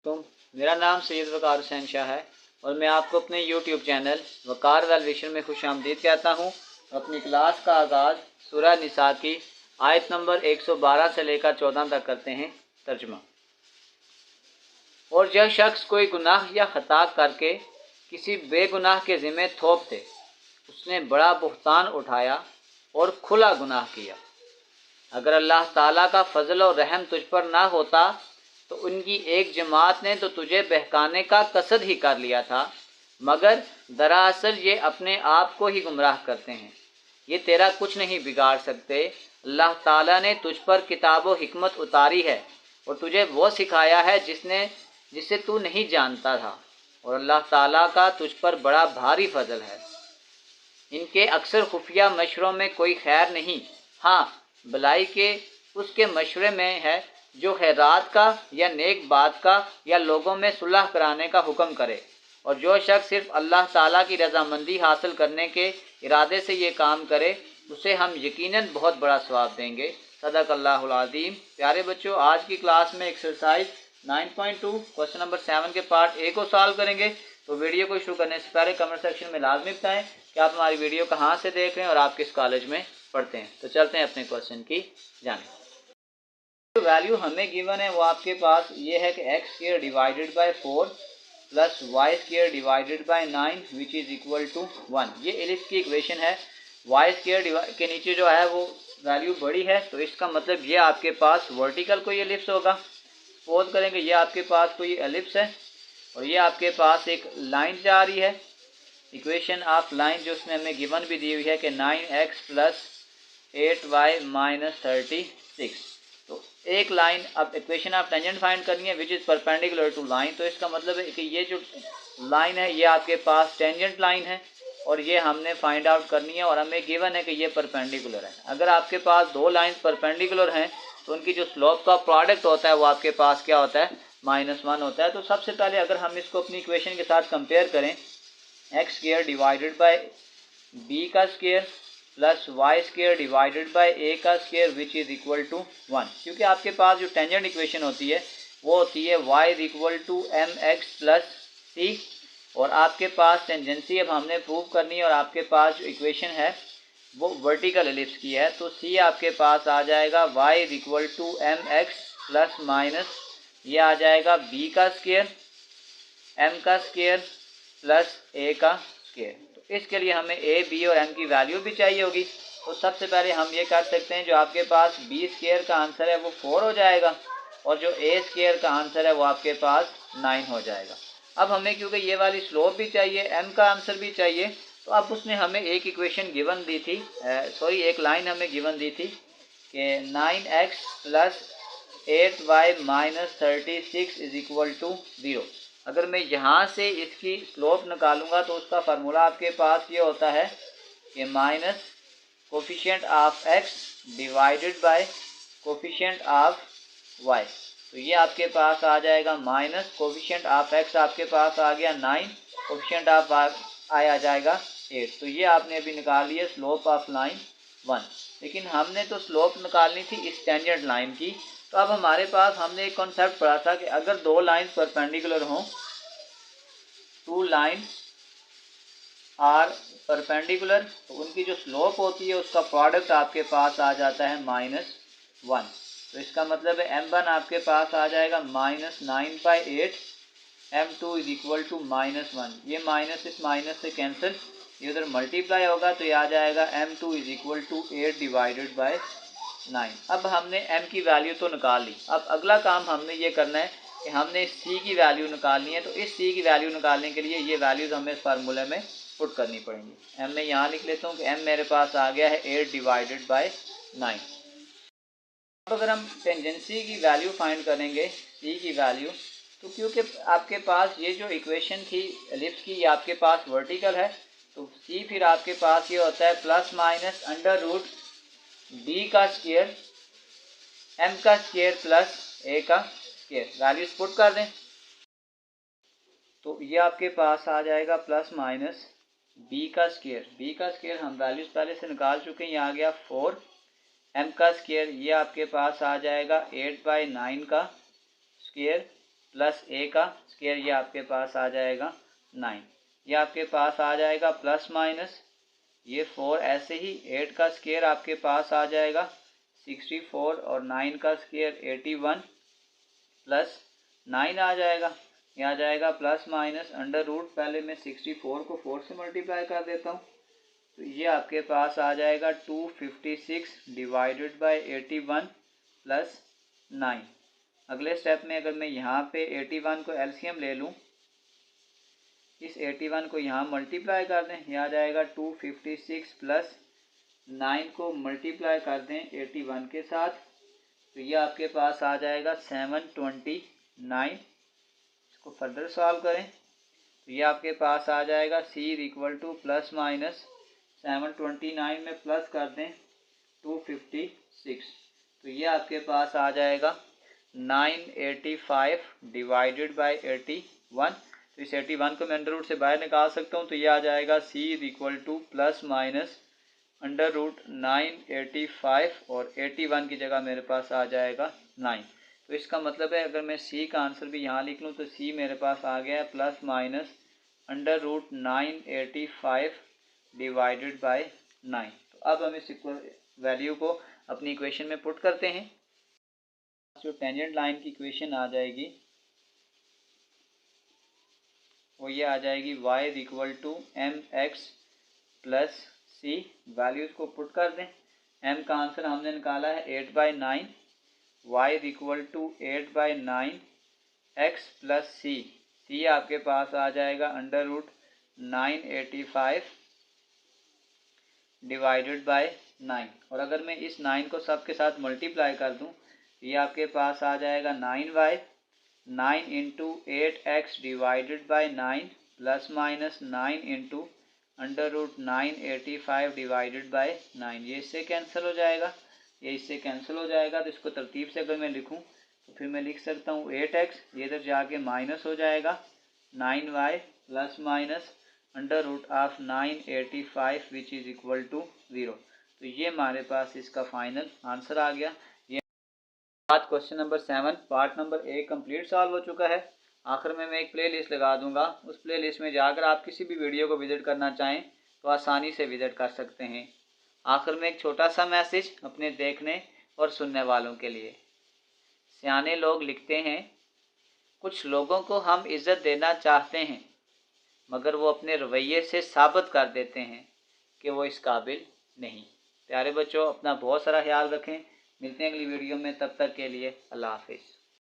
तुम मेरा नाम सैयद वकार हुसैन शाह है और मैं आपको अपने यूट्यूब चैनल वकार वैल्यूएशन में खुशामदीद कहता हूँ। अपनी क्लास का आगाज़ सूरह निसा की आयत नंबर 112 से लेकर 14 तक करते हैं। तर्जुमा। और जब शख्स कोई गुनाह या खता करके किसी बेगुनाह के ज़िम्मे थोप दे, उसने बड़ा बुहतान उठाया और खुला गुनाह किया। अगर अल्लाह ताला का फजल और रहम तुझ पर ना होता तो उनकी एक जमात ने तो तुझे बहकाने का कसद ही कर लिया था, मगर दरअसल ये अपने आप को ही गुमराह करते हैं। ये तेरा कुछ नहीं बिगाड़ सकते। अल्लाह ताला ने तुझ पर किताब व हिकमत उतारी है और तुझे वो सिखाया है जिसे तू नहीं जानता था, और अल्लाह ताला का तुझ पर बड़ा भारी फजल है। इनके अक्सर खुफिया मशवरों में कोई खैर नहीं, हाँ भलाई के उसके मशवरे में है जो खैरात का या नेक बात का या लोगों में सुलह कराने का हुक्म करे। और जो शख्स सिर्फ अल्लाह ताला की रजामंदी हासिल करने के इरादे से ये काम करे, उसे हम यकीनन बहुत बड़ा सवाब देंगे। सदक़ल्लाहुल अज़ीम। प्यारे बच्चों, आज की क्लास में एक्सरसाइज 9.2 क्वेश्चन नंबर 7 के पार्ट ए को सॉल्व करेंगे। तो वीडियो को शुरू करने से पहले कमेंट सेक्शन में लाजमी बताएं कि आप हमारी वीडियो कहाँ से देख रहे हैं और आप किस कॉलेज में पढ़ते हैं। तो चलते हैं अपने क्वेश्चन की जाने। जो वैल्यू हमें गिवन है वो आपके पास ये है कि x square divided by 4 plus y square divided by 9 which is equal to 1। ये एलिप्स की इक्वेशन है। वाई स्क्वायर के नीचे जो है वो वैल्यू बड़ी है, तो इसका मतलब ये आपके पास वर्टिकल कोई एलिप्स होगा। सपोज करेंगे ये आपके पास कोई एलिप्स है और ये आपके पास एक लाइन जा रही है। इक्वेशन ऑफ लाइन जो उसमें हमें गिवन भी दी हुई है कि 9x प्लस 8y माइनस 36। तो एक लाइन, अब इक्वेशन ऑफ टेंजेंट फाइंड करनी है which is perpendicular to line. तो इसका मतलब है कि ये जो लाइन है ये आपके पास टेंजेंट लाइन है और ये हमने फाइंड आउट करनी है और हमें गिवन है कि ये परपेंडिकुलर है। अगर आपके पास दो लाइंस परपेंडिकुलर हैं तो उनकी जो स्लोप का प्रोडक्ट होता है वो आपके पास क्या होता है, -1 होता है। तो सबसे पहले अगर हम इसको अपनी इक्वेशन के साथ कंपेयर करें, x square divided by b का square plus y square divided by a का square which is equal to 1। क्योंकि आपके पास जो टेंजेंट इक्वेशन होती है वो होती है y is equal to m x plus c, और आपके पास टेंजेंसी अब हमने प्रूव करनी है और आपके पास जो इक्वेशन है वो वर्टिकल एलिप्स की है। तो सी आपके पास आ जाएगा y is equal to m x plus minus ये आ जाएगा b का स्क्वायर m का स्क्वायर प्लस a का स्क्वायर। तो इसके लिए हमें a, b और m की वैल्यू भी चाहिए होगी। तो सबसे पहले हम ये कर सकते हैं, जो आपके पास b स्क्वायर का आंसर है वो 4 हो जाएगा और जो a स्क्वायर का आंसर है वो आपके पास 9 हो जाएगा। अब हमें क्योंकि ये वाली स्लोप भी चाहिए, m का आंसर भी चाहिए, तो अब उसने हमें एक इक्वेशन गिवन दी थी, एक लाइन हमें गिवन दी थी कि 9x plus 8y minus 36 is equal to 0। अगर मैं यहाँ से इसकी स्लोप निकालूंगा तो उसका फार्मूला आपके पास ये होता है कि minus coefficient of x divided by coefficient of y। तो ये आपके पास आ जाएगा माइनस कोफिशिएंट ऑफ x आपके पास आ गया 9, कोफिशिएंट ऑफ y आ जाएगा 8। तो ये आपने अभी निकाल लिया स्लोप ऑफ लाइन 1। लेकिन हमने तो स्लोप निकालनी थी इस टेंजेंट लाइन की। तो अब हमारे पास हमने एक कॉन्सेप्ट पढ़ा था कि अगर दो लाइंस परपेंडिकुलर हों, टू लाइन आर परपेंडिकुलर, तो उनकी जो स्लोप होती है उसका प्रोडक्ट आपके पास आ जाता है -1। तो इसका मतलब है m1 आपके पास आ जाएगा -9/8, m2 इज इक्वल टू -1। ये माइनस इस माइनस से कैंसिल, ये उधर मल्टीप्लाई होगा तो ये आ जाएगा m2 is equal to 8 divided by 9। अब हमने m की वैल्यू तो निकाल ली। अब अगला काम हमने ये करना है कि हमने c की वैल्यू निकालनी है। तो इस c की वैल्यू निकालने के लिए ये वैल्यूज़ हमें इस फार्मूले में पुट करनी पड़ेंगी। m मैं यहाँ लिख लेता हूँ कि m मेरे पास आ गया है 8 डिवाइडेड बाय 9। अब अगर हम टेंजेंसी की वैल्यू फाइंड करेंगे, c की वैल्यू, तो क्योंकि आपके पास ये जो इक्वेशन थी एलिप्स की ये आपके पास वर्टिकल है, तो c फिर आपके पास ये होता है plus minus under root b का स्क्वायर m का स्क्वायर प्लस a का स्क्वायर। वैल्यूज पुट कर दें तो ये आपके पास आ जाएगा प्लस माइनस b का स्क्वायर हम वैल्यूज पहले से निकाल चुके हैं। ये आ गया 4, m का स्क्वायर ये आपके पास आ जाएगा 8/9 का स्क्वायर प्लस ए का स्क्वायर, ये आपके पास आ जाएगा 9। ये आपके पास आ जाएगा प्लस माइनस ये 4, ऐसे ही 8 का स्क्वायर आपके पास आ जाएगा 64 और 9 का स्क्वायर 81 प्लस 9 आ जाएगा। ये आ जाएगा प्लस माइनस अंडर रूट, पहले मैं 64 को 4 से मल्टीप्लाई कर देता हूँ, तो ये आपके पास आ जाएगा 256 डिवाइडेड बाय 81 प्लस 9। अगले स्टेप में अगर मैं यहाँ पे 81 को एलसीएम ले लूँ, इस 81 को यहाँ मल्टीप्लाई कर दें, यह आ जाएगा 256 प्लस 9 को मल्टीप्लाई कर दें 81 के साथ, तो ये आपके पास आ जाएगा 729। इसको फर्दर सॉल्व करें तो ये आपके पास आ जाएगा c equal to plus minus 729 में प्लस कर दें 256, तो ये आपके पास आ जाएगा 985 डिवाइडेड बाय 81। तो इस 81 को मैं अंडर रूट से बाहर निकाल सकता हूँ, तो ये आ जाएगा c equal to plus minus under root 985 और 81 की जगह मेरे पास आ जाएगा 9। तो इसका मतलब है अगर मैं सी का आंसर भी यहाँ लिख लूँ तो सी मेरे पास आ गया है plus minus under root 985 divided by 9। तो अब हम इस वैल्यू को अपनी इक्वेशन में पुट करते हैं। जो टेंजेंट लाइन की इक्वेशन आ जाएगी वो ये आ जाएगी y equal to m x plus c. Values को पुट कर दें। m का आंसर हमने निकाला है 8/9, y equal to 8/9 x plus c आपके पास आ जाएगा अंडर रूट 985 डिवाइडेड बाय 9। और अगर मैं इस 9 को सब के साथ मल्टीप्लाई कर दूं तो ये आपके पास आ जाएगा 9y 9 into 8x divided by 9 plus minus 9 into under root 985 divided by 9। ये इससे कैंसिल हो जाएगा, ये इससे कैंसिल हो जाएगा। तो इसको तरतीब से अगर मैं लिखूं तो फिर मैं लिख सकता हूँ 8x, ये इधर जाके माइनस हो जाएगा 9y plus minus under root of 985 which is equal to 0। तो ये हमारे पास इसका फाइनल आंसर आ गया। ये बात question number 7 part number 1 complete solve हो चुका है। आखिर में मैं एक प्ले लिस्ट लगा दूंगा, उस प्ले लिस्ट में जाकर आप किसी भी वीडियो को विज़िट करना चाहें तो आसानी से विज़िट कर सकते हैं। आखिर में एक छोटा सा मैसेज अपने देखने और सुनने वालों के लिए। सियाने लोग लिखते हैं, कुछ लोगों को हम इज़्ज़त देना चाहते हैं मगर वो अपने रवैये से साबित कर देते हैं कि वो इस काबिल नहीं। प्यारे बच्चों, अपना बहुत सारा ख्याल रखें। मिलते हैं अगली वीडियो में, तब तक के लिए अल्लाह हाफिज़।